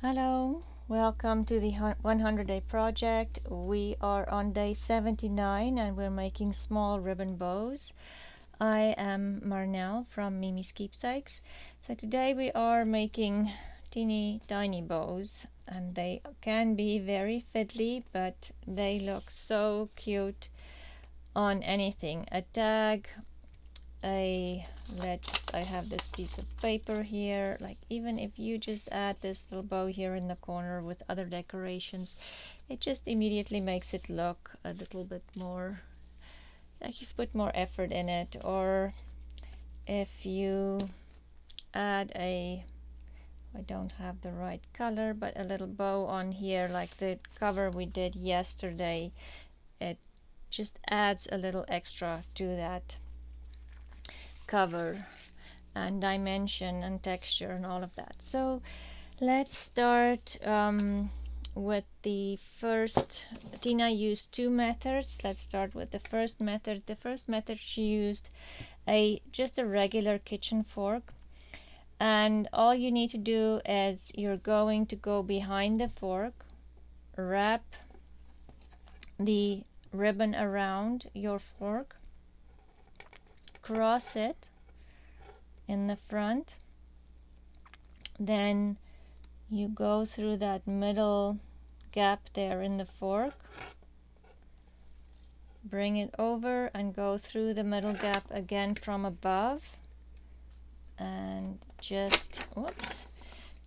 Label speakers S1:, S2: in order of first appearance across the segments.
S1: Hello, welcome to the 100 Day Project. We are on day 79 and we're making small ribbon bows. I am Marnell from Mimi's Keepsakes. So today we are making teeny tiny bows, and they can be very fiddly, but they look so cute on anything. A tag, I have this piece of paper here. Like, even if you just add this little bow here in the corner with other decorations, it just immediately makes it look a little bit more like you've put more effort in it. Or if you add I don't have the right color, but a little bow on here like the cover we did yesterday, it just adds a little extra to that cover and dimension and texture and all of that. So let's start with the first. Tina used two methods. Let's start with the first method. The first method, she used just a regular kitchen fork, and all you need to do is you're going to go behind the fork, wrap the ribbon around your fork, cross it in the front, then you go through that middle gap there in the fork, bring it over and go through the middle gap again from above, and just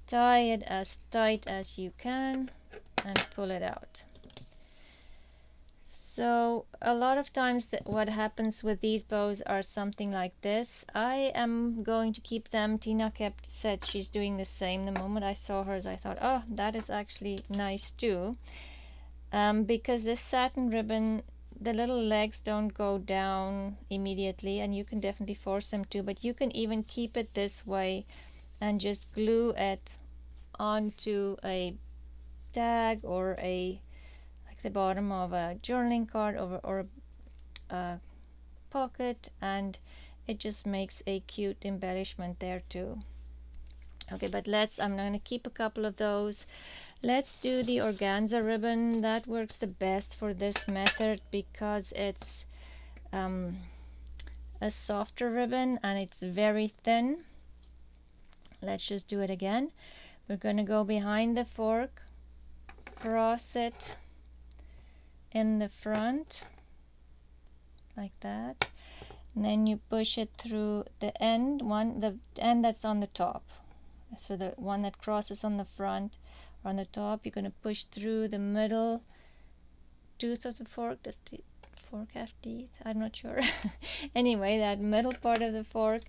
S1: tie it as tight as you can and pull it out. So a lot of times what happens with these bows are something like this. I am going to keep them. Tina said she's doing the same. The moment I saw hers, I thought, oh, that is actually nice too. Because this satin ribbon, the little legs don't go down immediately, and you can definitely force them to, but you can even keep it this way and just glue it onto a tag or the bottom of a journaling card or a pocket, and it just makes a cute embellishment there too. Okay, but I'm going to keep a couple of those. Let's do the organza ribbon. That works the best for this method because it's a softer ribbon and it's very thin. Let's just do it again. We're going to go behind the fork, cross it in the front like that, and then you push it through the end the end that's on the top. So the one that crosses on the front or on the top, you're going to push through the middle tooth of the fork. Does the fork have teeth? I'm not sure. Anyway, that middle part of the fork,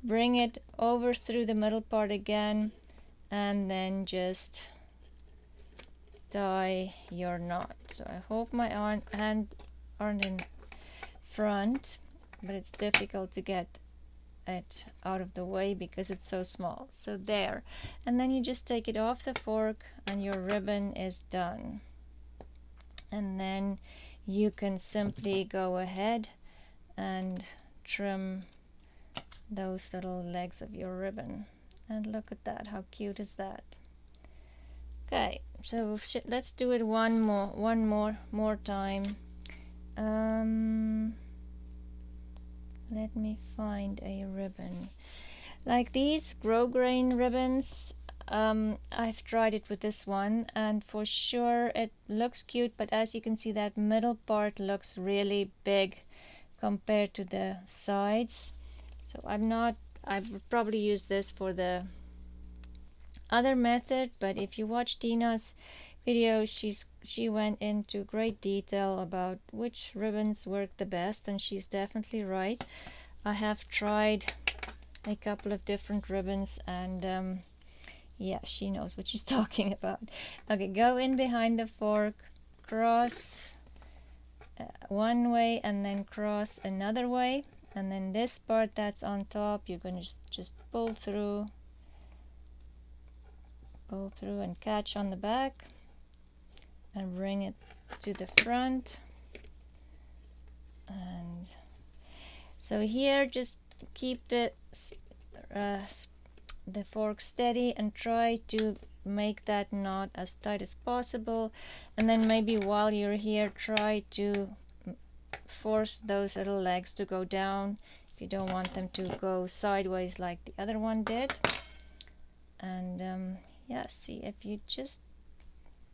S1: bring it over through the middle part again, and then just tie your knot. So I hope my hand aren't in front, but it's difficult to get it out of the way because it's so small. So there, and then you just take it off the fork and your ribbon is done. And then you can simply go ahead and trim those little legs of your ribbon. And look at that, how cute is that? Okay, so let's do it one more time. Let me find a ribbon. Like these grosgrain ribbons, I've tried it with this one, and for sure it looks cute, but as you can see, that middle part looks really big compared to the sides. So I would probably use this for the other method, but if you watch Tina's video, she went into great detail about which ribbons work the best, and she's definitely right. I have tried a couple of different ribbons, and yeah, she knows what she's talking about. Okay, go in behind the fork, cross one way and then cross another way, and then this part that's on top, you're going to just pull through and catch on the back and bring it to the front. And so here, just keep the fork steady and try to make that knot as tight as possible, and then maybe while you're here try to force those little legs to go down if you don't want them to go sideways like the other one did. And yeah, see, if you just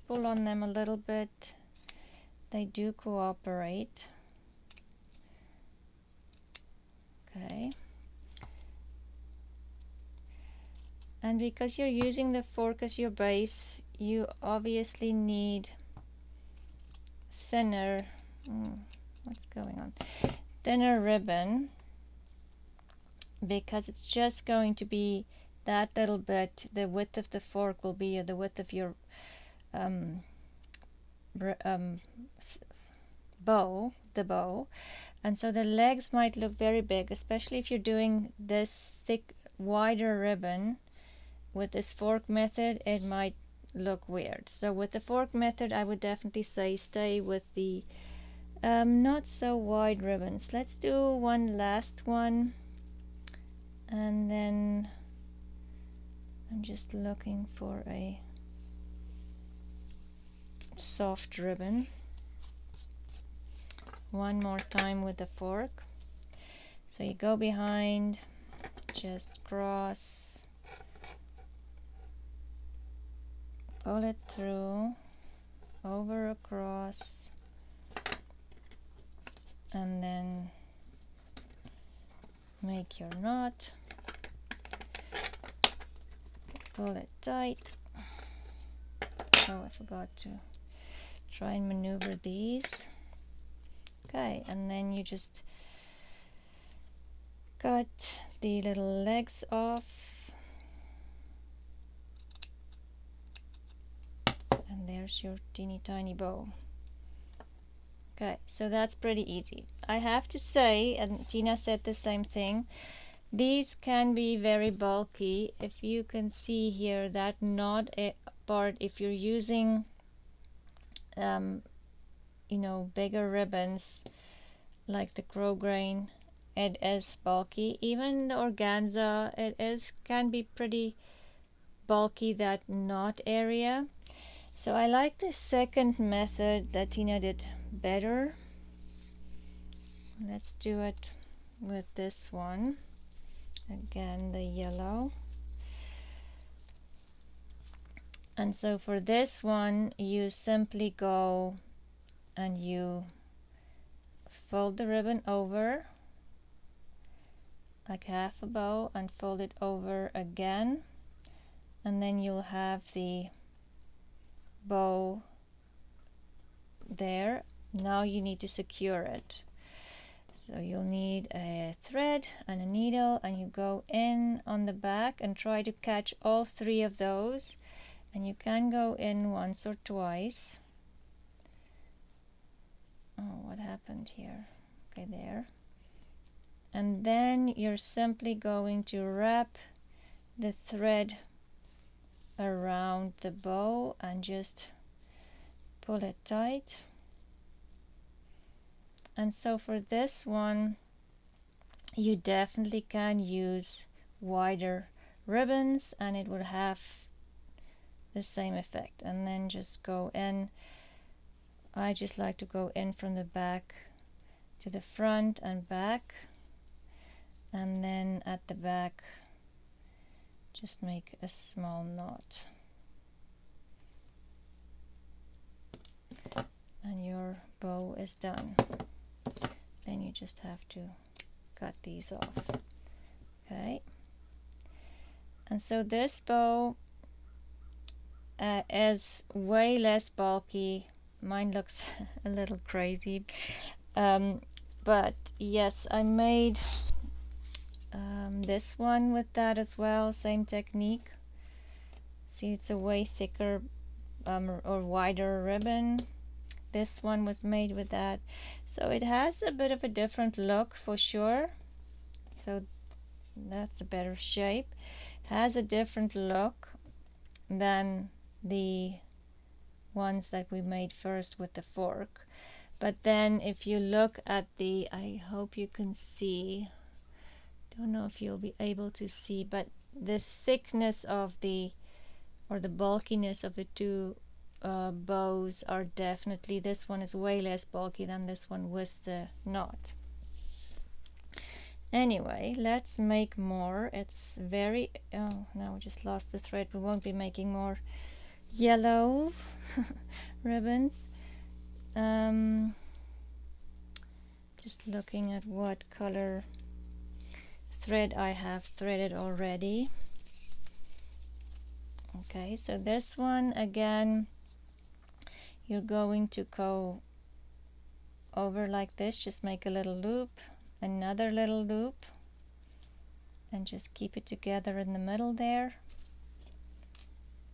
S1: pull on them a little bit, they do cooperate. Okay. And because you're using the fork as your base, you obviously need thinner, what's going on? Thinner ribbon, because it's just going to be that little bit. The width of the fork will be the width of your bow, and so the legs might look very big, especially if you're doing this thick, wider ribbon. With this fork method, it might look weird. So with the fork method, I would definitely say stay with the not so wide ribbons. Let's do one last one, and then I'm just looking for a soft ribbon. One more time with the fork. So you go behind, just cross, pull it through, over, across, and then make your knot, pull it tight. Oh, I forgot to try and maneuver these. Okay, and then you just cut the little legs off, and there's your teeny tiny bow. Okay, so that's pretty easy. I have to say, and Tina said the same thing, these can be very bulky. If you can see here, that knot part, if you're using you know, bigger ribbons like the grosgrain, it is bulky. Even the organza, can be pretty bulky, that knot area. So I like the second method that Tina did better. Let's do it with this one. Again, the yellow. And so for this one, you simply go and you fold the ribbon over like half a bow and fold it over again, and then you'll have the bow there. Now you need to secure it. So you'll need a thread and a needle, and you go in on the back and try to catch all three of those, and you can go in once or twice. Oh, what happened here? Okay, there. And then you're simply going to wrap the thread around the bow and just pull it tight. And so for this one, you definitely can use wider ribbons and it would have the same effect. And then just go in. I just like to go in from the back to the front and back, and then at the back just make a small knot, and your bow is done. Then you just have to cut these off. Okay, and so this bow is way less bulky. Mine looks a little crazy, but yes, I made this one with that as well, same technique. See, it's a way thicker or wider ribbon. This one was made with that, so it has a bit of a different look for sure. So that's a better shape. Has a different look than the ones that we made first with the fork. But then if you look at the, I hope you can see, don't know if you'll be able to see, but the thickness of the or the bulkiness of the two bows are definitely, this one is way less bulky than this one with the knot. Anyway, let's make more. It's very, oh, now we just lost the thread. We won't be making more yellow ribbons. Just looking at what color thread I have threaded already. Okay, so this one again, you're going to go over like this, just make a little loop, another little loop, and just keep it together in the middle there.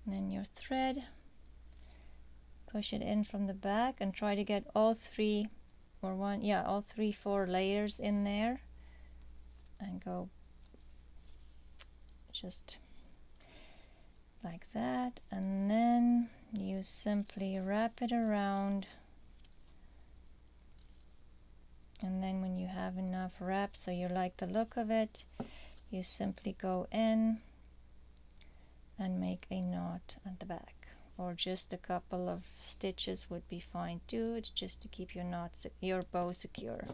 S1: And then your thread, push it in from the back and try to get all three, or one, yeah, all three, 4 layers in there, and go just like that, and then you simply wrap it around, and then when you have enough wrap so you like the look of it, you simply go in and make a knot at the back, or just a couple of stitches would be fine too. It's just to keep your knot, your bow secure.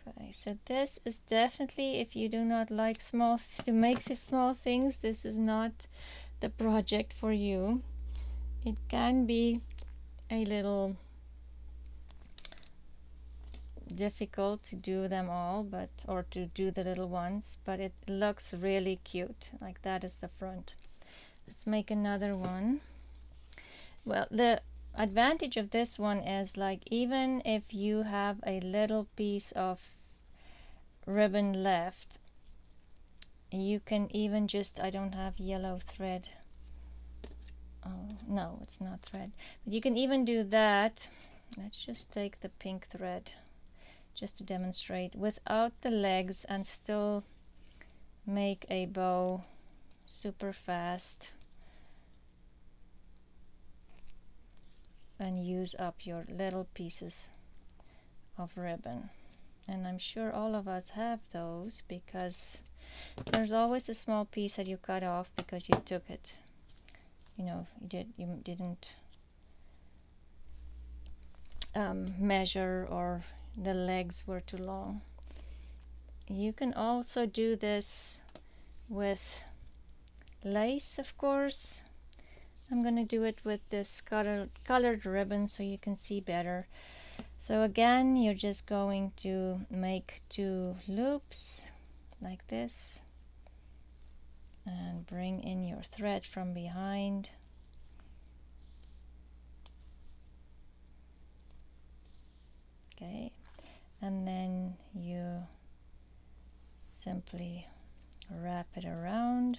S1: Okay, so this is definitely, if you do not like to make the small things, this is not the project for you. It can be a little difficult to do them all, but, or to do the little ones, but it looks really cute. Like that is the front. Let's make another one. Well, the advantage of this one is, like, even if you have a little piece of ribbon left, you can even just, I don't have yellow thread. Oh no, it's not thread, but you can even do that. Let's just take the pink thread just to demonstrate, without the legs, and still make a bow super fast and use up your little pieces of ribbon. And I'm sure all of us have those, because there's always a small piece that you cut off because you took it, you know, you didn't measure, or the legs were too long. You can also do this with lace, of course. I'm gonna do it with this colored ribbon so you can see better. So again, you're just going to make 2 loops like this and bring in your thread from behind. Okay, and then you simply wrap it around.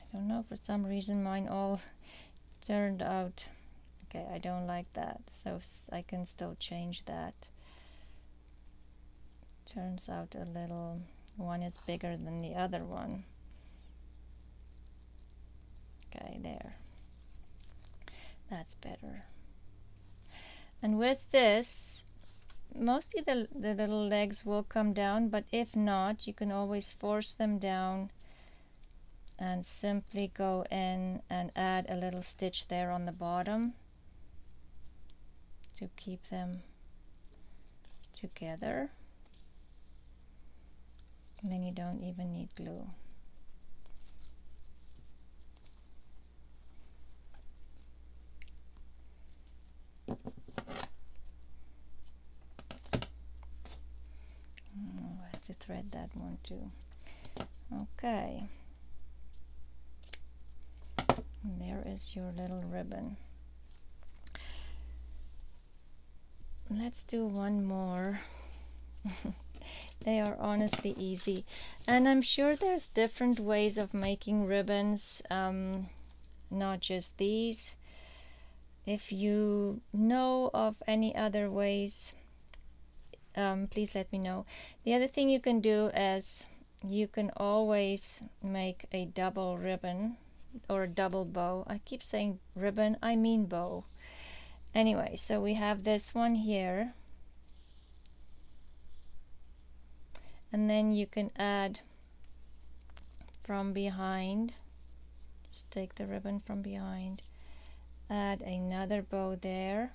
S1: I don't know, for some reason mine all turned out. Okay, I don't like that, so I can still change that. Turns out a little, one is bigger than the other one. Okay, there. That's better. And with this, mostly the little legs will come down, but if not, you can always force them down and simply go in and add a little stitch there on the bottom to keep them together. And then you don't even need glue. I have to thread that one too. Okay. And there is your little ribbon. Let's do one more. They are honestly easy, and I'm sure there's different ways of making ribbons, not just these. If you know of any other ways, please let me know. The other thing you can do is you can always make a double ribbon or a double bow. I keep saying ribbon, I mean bow. Anyway, so we have this one here, And then you can add from behind, just take the ribbon from behind, add another bow there,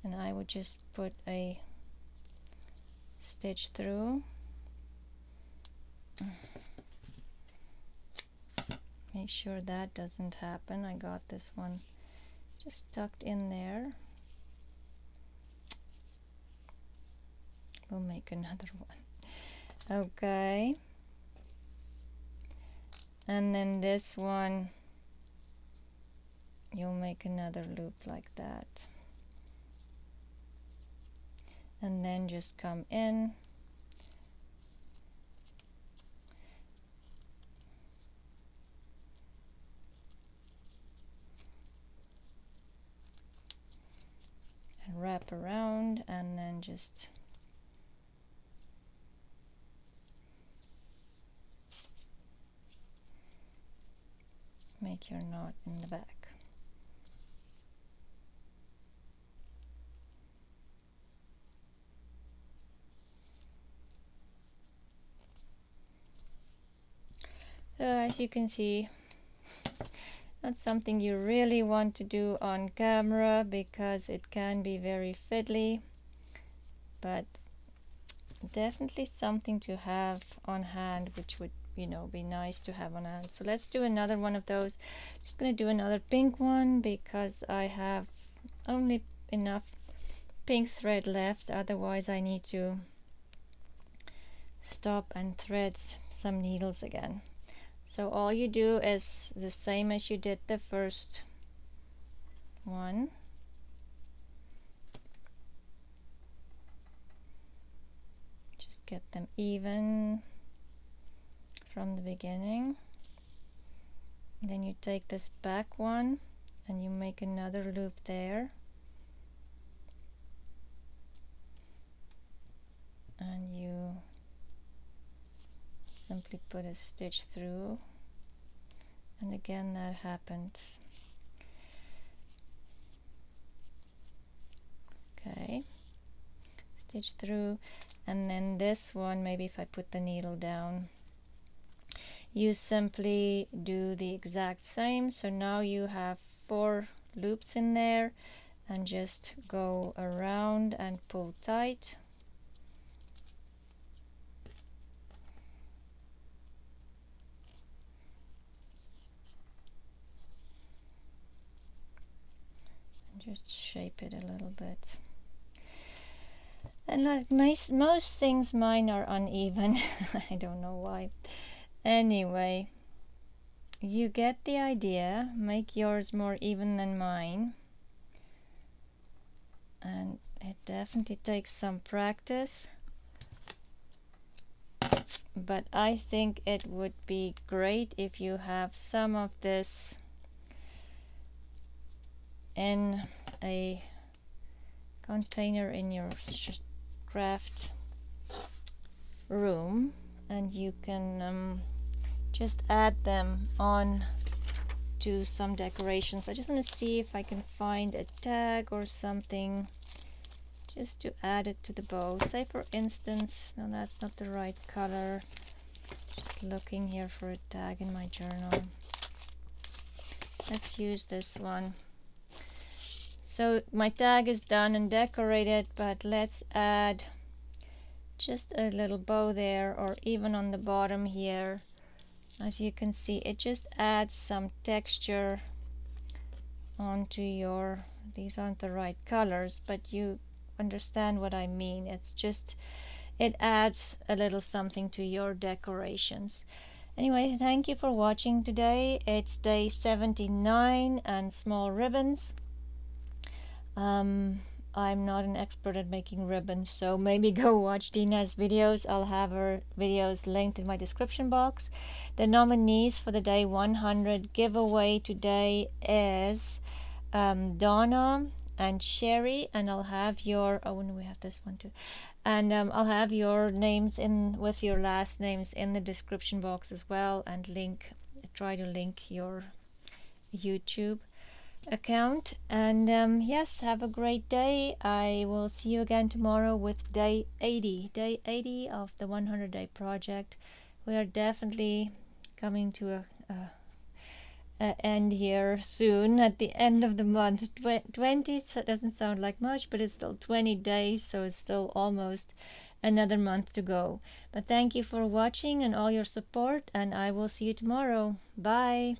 S1: and I would just put a stitch through. Make sure that doesn't happen. I got this one just tucked in there. We'll make another one. Okay. And then this one, you'll make another loop like that. And then just come in. And wrap around, and then just make your knot in the back. So as you can see, that's something you really want to do on camera because it can be very fiddly, but definitely something to have on hand, which would, you know, be nice to have on hand. So let's do another one of those. Just gonna do another pink one because I have only enough pink thread left, otherwise I need to stop and thread some needles again. So all you do is the same as you did the first one. Just get them even from the beginning. And then you take this back one and you make another loop there. And you simply put a stitch through, and again that happened. Okay, stitch through, and then this one, maybe if I put the needle down, you simply do the exact same. So now you have 4 loops in there, and just go around and pull tight. Just shape it a little bit. And like most things, mine are uneven. I don't know why. Anyway, you get the idea. Make yours more even than mine. And it definitely takes some practice. But I think it would be great if you have some of this in a container in your craft room, and you can just add them on to some decorations. I just want to see if I can find a tag or something just to add it to the bow. Say for instance, no, that's not the right color. Just looking here for a tag in my journal. Let's use this one. So my tag is done and decorated, but let's add just a little bow there, or even on the bottom here. As you can see, it just adds some texture onto your, these aren't the right colors, but you understand what I mean. It's just, it adds a little something to your decorations. Anyway, thank you for watching today. It's day 79 and small ribbons. I'm not an expert at making ribbons, so maybe go watch Dina's videos. I'll have her videos linked in my description box. The nominees for the day 100 giveaway today is Donna and Sherry, and I'll have your, oh, and we have this one too, and I'll have your names in with your last names in the description box as well, and try to link your YouTube. account. And yes, have a great day. I will see you again tomorrow with day 80 of the 100-day project. We are definitely coming to a end here soon, at the end of the month. 20 doesn't sound like much, but it's still 20 days, so it's still almost another month to go. But thank you for watching and all your support, and I will see you tomorrow. Bye.